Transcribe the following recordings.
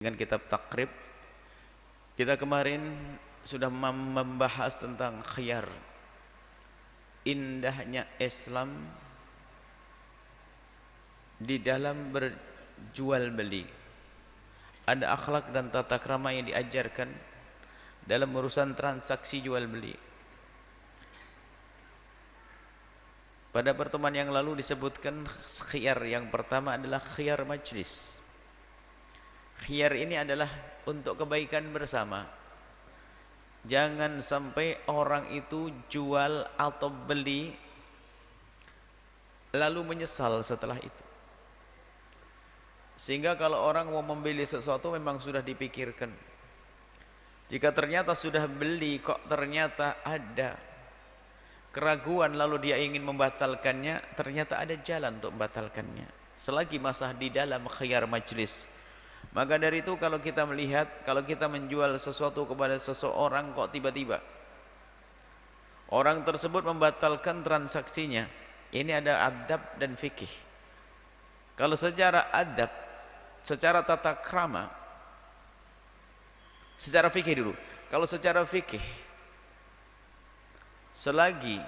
dengan kitab Takrib. Kita kemarin sudah membahas tentang khiyar, indahnya Islam di dalam berjual beli. Ada akhlak dan tata krama yang diajarkan dalam urusan transaksi jual beli. Pada pertemuan yang lalu disebutkan khiyar yang pertama adalah khiyar majlis. Khiyar ini adalah untuk kebaikan bersama. Jangan sampai orang itu jual atau beli lalu menyesal setelah itu. Sehingga kalau orang mau membeli sesuatu memang sudah dipikirkan. Jika ternyata sudah beli kok ternyata ada keraguan lalu dia ingin membatalkannya, ternyata ada jalan untuk membatalkannya selagi masih di dalam khiyar majlis. Maka dari itu kalau kita melihat, kalau kita menjual sesuatu kepada seseorang kok tiba-tiba orang tersebut membatalkan transaksinya, ini ada adab dan fikih. Kalau secara adab, secara tata krama, secara fikih dulu. Kalau secara fikih, selagi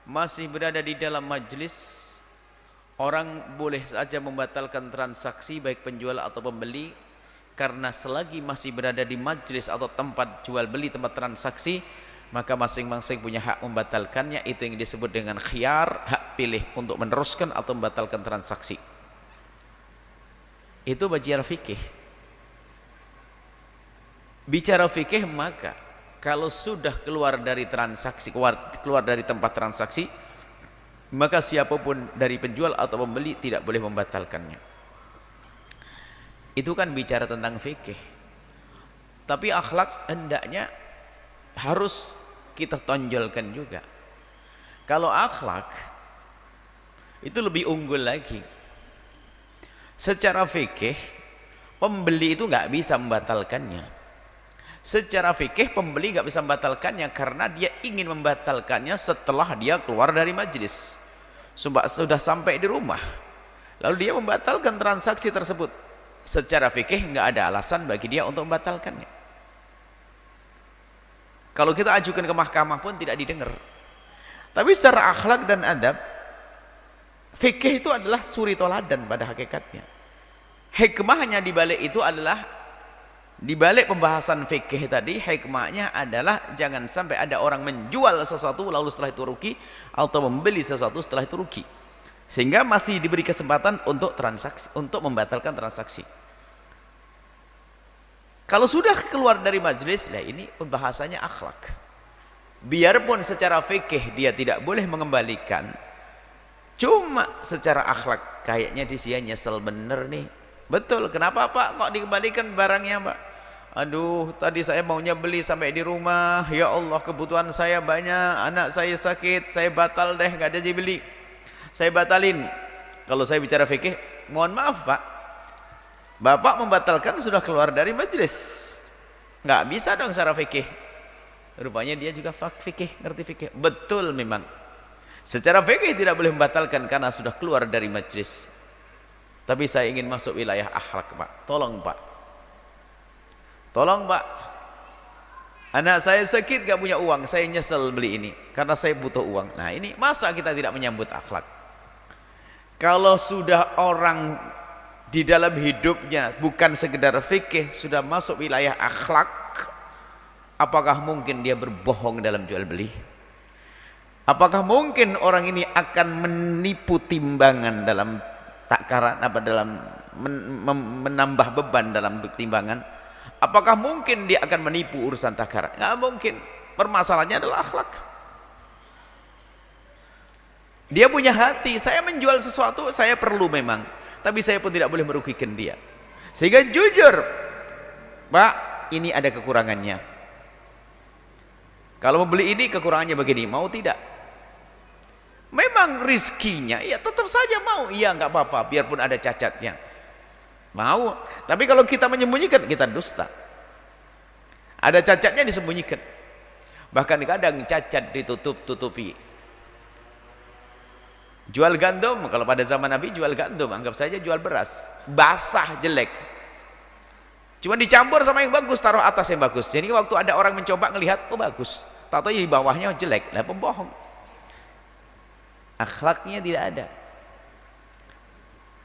masih berada di dalam majlis, orang boleh saja membatalkan transaksi baik penjual atau pembeli, karena selagi masih berada di majlis atau tempat jual beli, tempat transaksi, maka masing-masing punya hak membatalkannya. Itu yang disebut dengan khiyar, hak pilih untuk meneruskan atau membatalkan transaksi. Itu bicara fikih. Bicara fikih, maka kalau sudah keluar dari transaksi, keluar dari tempat transaksi, maka siapapun dari penjual atau pembeli tidak boleh membatalkannya. Itu kan bicara tentang fikih. Tapi akhlak hendaknya harus kita tonjolkan juga. Kalau akhlak itu lebih unggul lagi. Secara fikih pembeli itu nggak bisa membatalkannya. Secara fikih pembeli nggak bisa membatalkannya karena dia ingin membatalkannya setelah dia keluar dari majlis. Sudah sampai di rumah lalu dia membatalkan transaksi tersebut. Secara fikih nggak ada alasan bagi dia untuk membatalkannya. Kalau kita ajukan ke mahkamah pun tidak didengar. Tapi secara akhlak dan adab, fikih itu adalah suri toladan pada hakikatnya. Hikmahnya di balik itu adalah, di balik pembahasan fikih tadi, hikmahnya adalah jangan sampai ada orang menjual sesuatu lalu setelah itu rugi, atau membeli sesuatu setelah itu rugi, sehingga masih diberi kesempatan untuk transaksi, untuk membatalkan transaksi. Kalau sudah keluar dari majelis, nah ini pembahasannya akhlak. Biarpun secara fikih dia tidak boleh mengembalikan, cuma secara akhlak kayaknya dia nyesel bener nih. Betul, kenapa Pak kok dikembalikan barangnya Pak? Aduh, tadi saya maunya beli sampai di rumah, ya Allah kebutuhan saya banyak, anak saya sakit, saya batal deh, nggak jadi beli, saya batalin. Kalau saya bicara fikih, mohon maaf Pak, Bapak membatalkan sudah keluar dari majelis, nggak bisa dong secara fikih. Rupanya dia juga fikih, ngerti fikih. Betul, memang secara fikih tidak boleh membatalkan karena sudah keluar dari majelis. Tapi saya ingin masuk wilayah akhlak Pak, tolong Pak, tolong Pak, anak saya sakit gak punya uang, saya nyesel beli ini karena saya butuh uang. Nah ini masa kita tidak menyambut akhlak? Kalau sudah orang di dalam hidupnya bukan sekedar fikih, sudah masuk wilayah akhlak, apakah mungkin dia berbohong dalam jual beli? Apakah mungkin orang ini akan menipu timbangan dalam takaran, apa dalam menambah beban dalam timbangan? Apakah mungkin dia akan menipu urusan takaran? Nggak mungkin. Permasalahannya adalah akhlak. Dia punya hati, saya menjual sesuatu saya perlu memang, tapi saya pun tidak boleh merugikan dia. Sehingga jujur, Pak, ini ada kekurangannya. Kalau membeli ini kekurangannya begini, mau tidak? Memang rizkinya, ya tetap saja mau. Iya nggak apa-apa, biarpun ada cacatnya. Mau. Tapi kalau kita menyembunyikan, kita dusta. Ada cacatnya disembunyikan. Bahkan kadang cacat ditutup-tutupi. Jual gandum, kalau pada zaman Nabi jual gandum, anggap saja jual beras. Basah, jelek. Cuma dicampur sama yang bagus, taruh atas yang bagus. Jadi waktu ada orang mencoba ngelihat, oh bagus, tahu di bawahnya jelek, lah pembohong. Akhlaknya tidak ada.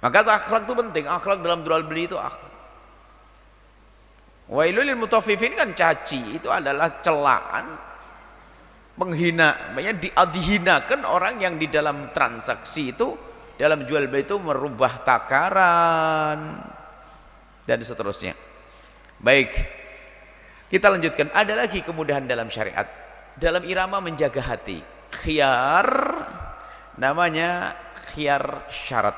Maka akhlak itu penting. Akhlak dalam jual beli itu akhlak. Wailul lil mutaffifin kan caci, itu adalah celaan, penghina. Makanya dihinakan orang yang di dalam transaksi itu, dalam jual beli itu merubah takaran dan seterusnya. Baik, kita lanjutkan. Ada lagi kemudahan dalam syariat, dalam irama menjaga hati. Khiyar, namanya khiyar syarat.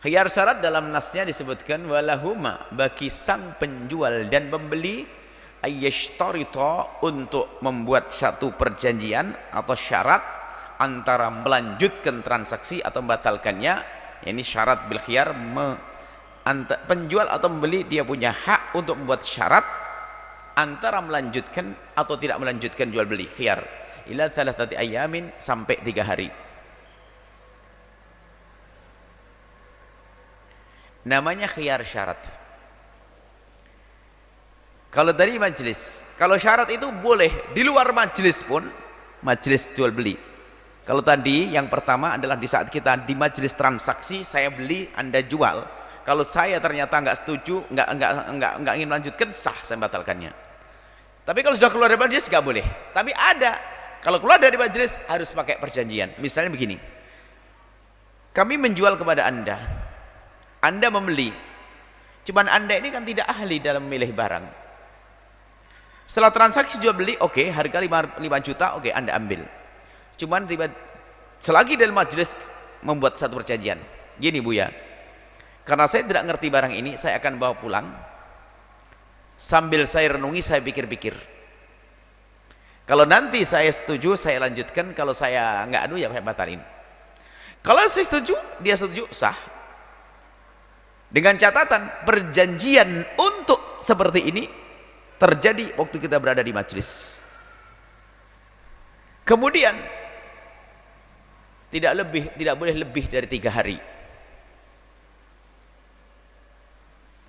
Khiyar syarat dalam nasnya disebutkan walahuma, bagi sang penjual dan pembeli, ayyashtarita, untuk membuat satu perjanjian atau syarat antara melanjutkan transaksi atau membatalkannya. Ini syarat bil khiyar, penjual atau membeli dia punya hak untuk membuat syarat antara melanjutkan atau tidak melanjutkan jual beli. Khiyar ila thalathati ayamin, sampai 3 hari. Namanya khiyar syarat. Kalau dari majelis, kalau syarat itu boleh di luar majelis pun, majelis jual beli. Kalau tadi yang pertama adalah di saat kita di majelis transaksi, saya beli, Anda jual. Kalau saya ternyata nggak setuju, nggak ingin melanjutkan, sah saya batalkannya. Tapi kalau sudah keluar dari majelis nggak boleh. Tapi ada, kalau keluar dari majelis harus pakai perjanjian. Misalnya begini, kami menjual kepada Anda, Anda membeli, cuman Anda ini kan tidak ahli dalam memilih barang. Setelah transaksi jual beli, oke, harga 5 juta, oke, Anda ambil. Cuman selagi dalam majelis membuat satu perjanjian, gini Buya, karena saya tidak ngerti barang ini, saya akan bawa pulang. Sambil saya renungi, saya pikir-pikir. Kalau nanti saya setuju, saya lanjutkan. Kalau saya nggak ya saya batalin. Kalau saya setuju, dia setuju, sah. Dengan catatan perjanjian untuk seperti ini terjadi waktu kita berada di majelis. Kemudian tidak boleh lebih dari 3 hari.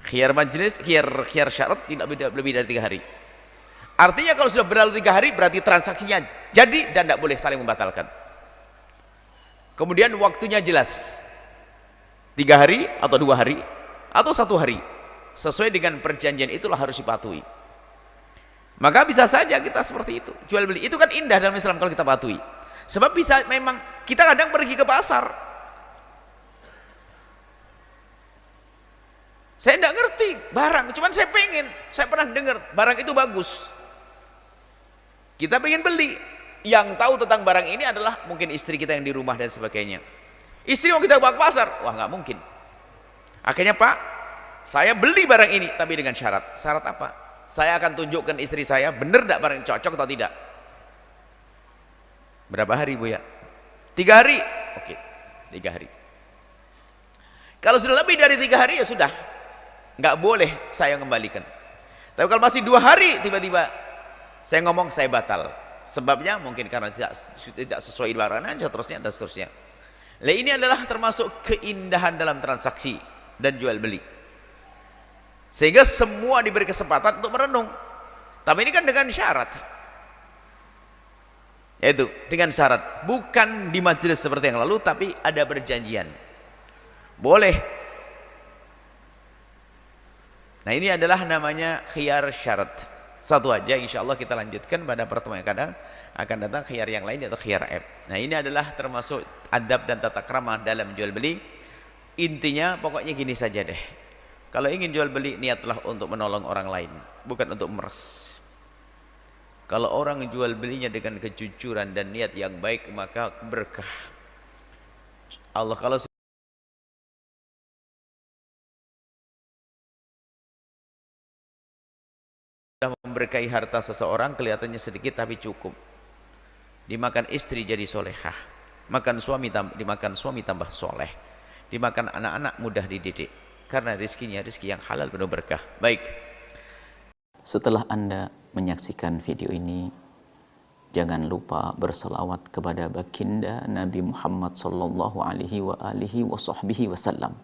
Khiyar majelis, khiyar syarat tidak lebih dari 3 hari. Artinya kalau sudah berlalu 3 hari berarti transaksinya jadi dan tidak boleh saling membatalkan. Kemudian waktunya jelas, 3 hari atau 2 hari atau 1 hari, sesuai dengan perjanjian itulah harus dipatuhi. Maka bisa saja kita seperti itu, jual beli itu kan indah dalam Islam kalau kita patuhi. Sebab bisa, memang kita kadang pergi ke pasar, saya tidak ngerti barang, cuman saya pernah dengar barang itu bagus, kita pengen beli. Yang tahu tentang barang ini adalah mungkin istri kita yang di rumah dan sebagainya. Istri mau kita bawa ke pasar, wah nggak mungkin. Akhirnya, Pak, saya beli barang ini tapi dengan syarat. Syarat apa? Saya akan tunjukkan istri saya benar tidak barang cocok atau tidak. Berapa hari Bu ya? 3 hari. Oke, 3 hari. Kalau sudah lebih dari 3 hari ya sudah, nggak boleh saya kembalikan. Tapi kalau masih 2 hari tiba-tiba saya ngomong saya batal, sebabnya mungkin karena tidak sesuai barangnya, seterusnya dan seterusnya. Nah, ini adalah termasuk keindahan dalam transaksi dan jual beli, sehingga semua diberi kesempatan untuk merenung. Tapi ini kan dengan syarat, yaitu dengan syarat bukan di majelis seperti yang lalu, tapi ada perjanjian, boleh. Nah, ini adalah namanya khiyar syarat. Satu aja, insya Allah kita lanjutkan pada pertemuan yang akan datang khiyar yang lain, yaitu khiyar aib. Nah, ini adalah termasuk adab dan tata krama dalam jual beli. Intinya pokoknya gini saja deh, kalau ingin jual beli niatlah untuk menolong orang lain, bukan untuk meres. Kalau orang jual belinya dengan kejujuran dan niat yang baik, maka berkah Allah. Kalau sudah memberkahi harta seseorang, kelihatannya sedikit tapi cukup. Dimakan istri jadi solehah, dimakan suami tambah soleh, dimakan anak-anak mudah dididik, karena rizkinya rizki yang halal penuh berkah. Baik, setelah Anda menyaksikan video ini, jangan lupa berselawat kepada baginda Nabi Muhammad sallallahu alaihi wa alihi wa sahbihi wasallam.